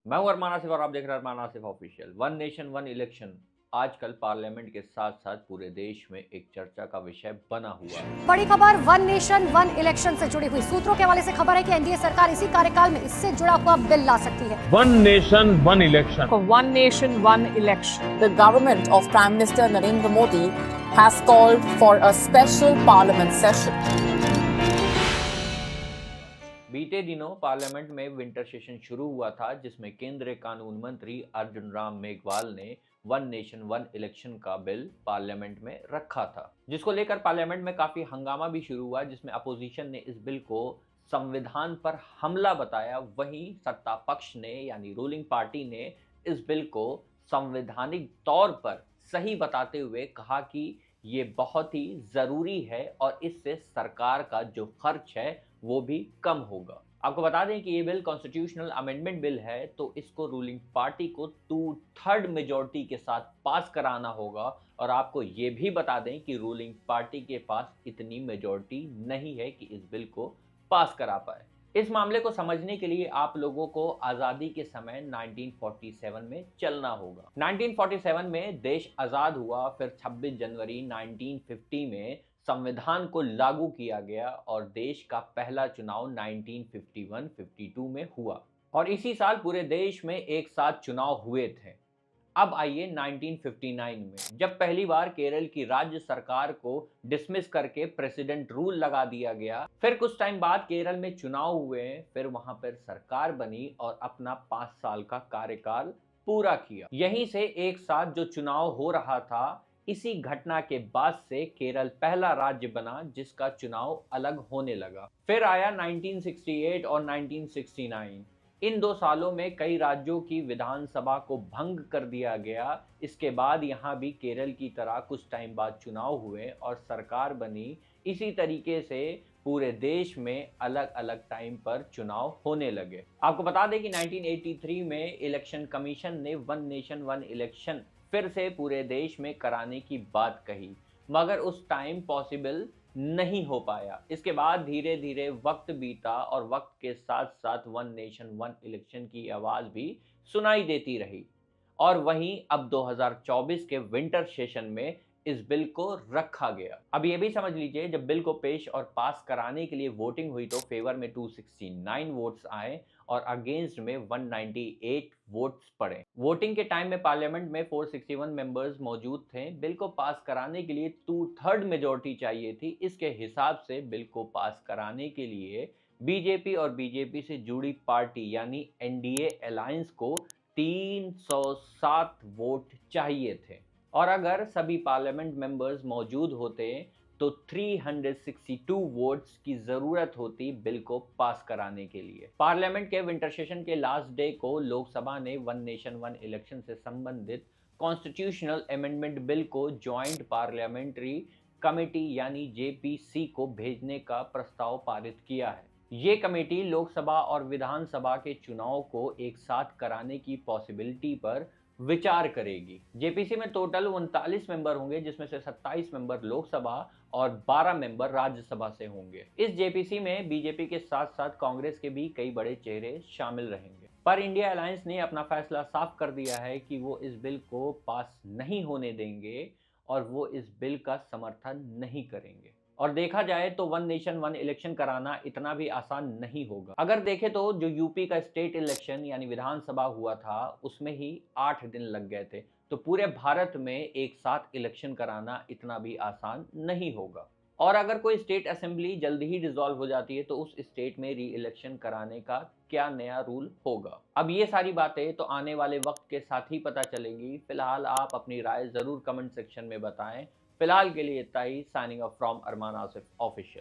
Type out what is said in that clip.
मैं हूं अरमान आसिफ और आप देख रहे हैं Armaan Asif official. One nation one election आजकल पार्लियामेंट के साथ साथ पूरे देश में एक चर्चा का विषय बना हुआ है। बड़ी खबर वन नेशन वन इलेक्शन से जुड़ी हुई सूत्रों के हवाले से खबर है कि एनडीए सरकार इसी कार्यकाल में इससे जुड़ा हुआ बिल ला सकती है। One nation, one election. For one nation, one election. The government of Prime Minister Narendra Modi has called for a special parliament session. बीते दिनों पार्लियामेंट में विंटर सेशन शुरू हुआ था, जिसमें केंद्रीय कानून मंत्री अर्जुन राम मेघवाल ने वन नेशन वन इलेक्शन का बिल पार्लियामेंट में रखा था, जिसको लेकर पार्लियामेंट में काफी हंगामा भी शुरू हुआ, जिसमें अपोजिशन ने इस बिल को संविधान पर हमला बताया। वहीं सत्ता पक्ष ने यानी रूलिंग पार्टी ने इस बिल को संवैधानिक तौर पर सही बताते हुए कहा कि ये बहुत ही जरूरी है और इससे सरकार का जो खर्च है वो भी कम होगा। आपको बता दें कि ये बिल कॉन्स्टिट्यूशनल अमेंडमेंट बिल है, तो इसको रूलिंग पार्टी को 2/3 मेजॉरिटी के साथ पास कराना होगा। और आपको ये भी बता दें कि रूलिंग पार्टी के पास इतनी मेजॉरिटी नहीं है कि इस बिल को पास करा पाए। इस मामले को समझने के लिए आप लोगों को आज़ादी के समय 1947 में चलना होगा। 1947 में देश आज़ाद हुआ, फिर 26 जनवरी 1950 में संविधान को लागू किया गया और देश का पहला चुनाव 1951-52 में हुआ और इसी साल पूरे देश में एक साथ चुनाव हुए थे। अब आइए 1959 में, जब पहली बार केरल की राज्य सरकार को डिसमिस करके प्रेसिडेंट रूल लगा दिया गया। फिर कुछ टाइम बाद केरल में चुनाव हुए, फिर वहां पर सरकार बनी और अपना 5 साल का कार्यकाल पूरा किया। यहीं से एक साथ जो चुनाव हो रहा था, इसी घटना के बाद से केरल पहला राज्य बना जिसका चुनाव अलग होने लगा। फिर आया 1968 और 1969। इन 2 सालों में कई राज्यों की विधानसभा को भंग कर दिया गया। इसके बाद यहाँ भी केरल की तरह कुछ टाइम बाद चुनाव हुए और सरकार बनी। इसी तरीके से पूरे देश में अलग अलग टाइम पर चुनाव होने लगे। आपको बता दें कि 1983 में इलेक्शन कमीशन ने वन नेशन वन इलेक्शन फिर से पूरे देश में कराने की बात कही, मगर उस टाइम पॉसिबल नहीं हो पाया। इसके बाद धीरे धीरे वक्त बीता और वक्त के साथ साथ वन नेशन वन इलेक्शन की आवाज भी सुनाई देती रही और वहीं अब 2024 के विंटर सेशन में इस बिल को रखा गया। अब ये भी समझ लीजिए, जब बिल को पेश और पास कराने के लिए वोटिंग हुई तो फेवर में 269 वोट्स आए और अगेंस्ट में 198 वोट्स पड़े। वोटिंग के टाइम में पार्लियामेंट में 461 मेंबर्स मौजूद थे। बिल को पास कराने के लिए 2/3 मेजॉरिटी चाहिए थी। इसके हिसाब से बिल को पास कराने के लिए बीजेपी और बीजेपी से जुड़ी पार्टी यानी एनडीए अलायंस को 307 वोट चाहिए थे और अगर सभी पार्लियामेंट मेंबर्स मौजूद होते तो 362 वोट्स की जरूरत होती बिल को पास कराने के लिए। पार्लियामेंट के विंटर सेशन के लास्ट डे को लोकसभा ने वन नेशन वन इलेक्शन से संबंधित कॉन्स्टिट्यूशनल अमेंडमेंट बिल को ज्वाइंट पार्लियामेंट्री कमेटी यानी जेपीसी को भेजने का प्रस्ताव पारित किया है। ये कमेटी लोकसभा और विधानसभा के चुनाव को एक साथ कराने की पॉसिबिलिटी पर विचार करेगी। जेपीसी में टोटल 39 मेंबर होंगे, जिसमें से 27 मेंबर लोकसभा और 12 मेंबर राज्यसभा से होंगे। इस जेपीसी में बीजेपी के साथ साथ कांग्रेस के भी कई बड़े चेहरे शामिल रहेंगे। पर इंडिया अलायंस ने अपना फैसला साफ कर दिया है कि वो इस बिल को पास नहीं होने देंगे और वो इस बिल का समर्थन नहीं करेंगे। और देखा जाए तो वन नेशन वन इलेक्शन कराना इतना भी आसान नहीं होगा। अगर देखें तो जो यूपी का स्टेट इलेक्शन यानी विधानसभा हुआ था, उसमें ही 8 दिन लग गए थे। तो पूरे भारत में एक साथ इलेक्शन कराना इतना भी आसान नहीं होगा। और अगर कोई स्टेट असेंबली जल्दी ही डिसॉल्व हो जाती है तो उस स्टेट में री इलेक्शन कराने का क्या नया रूल होगा। अब ये सारी बातें तो आने वाले वक्त के साथ ही पता चलेंगी। फिलहाल आप अपनी राय जरूर कमेंट सेक्शन में बताएं। फिलहाल के लिए इतना ही। Signing off from Armaan Asif official.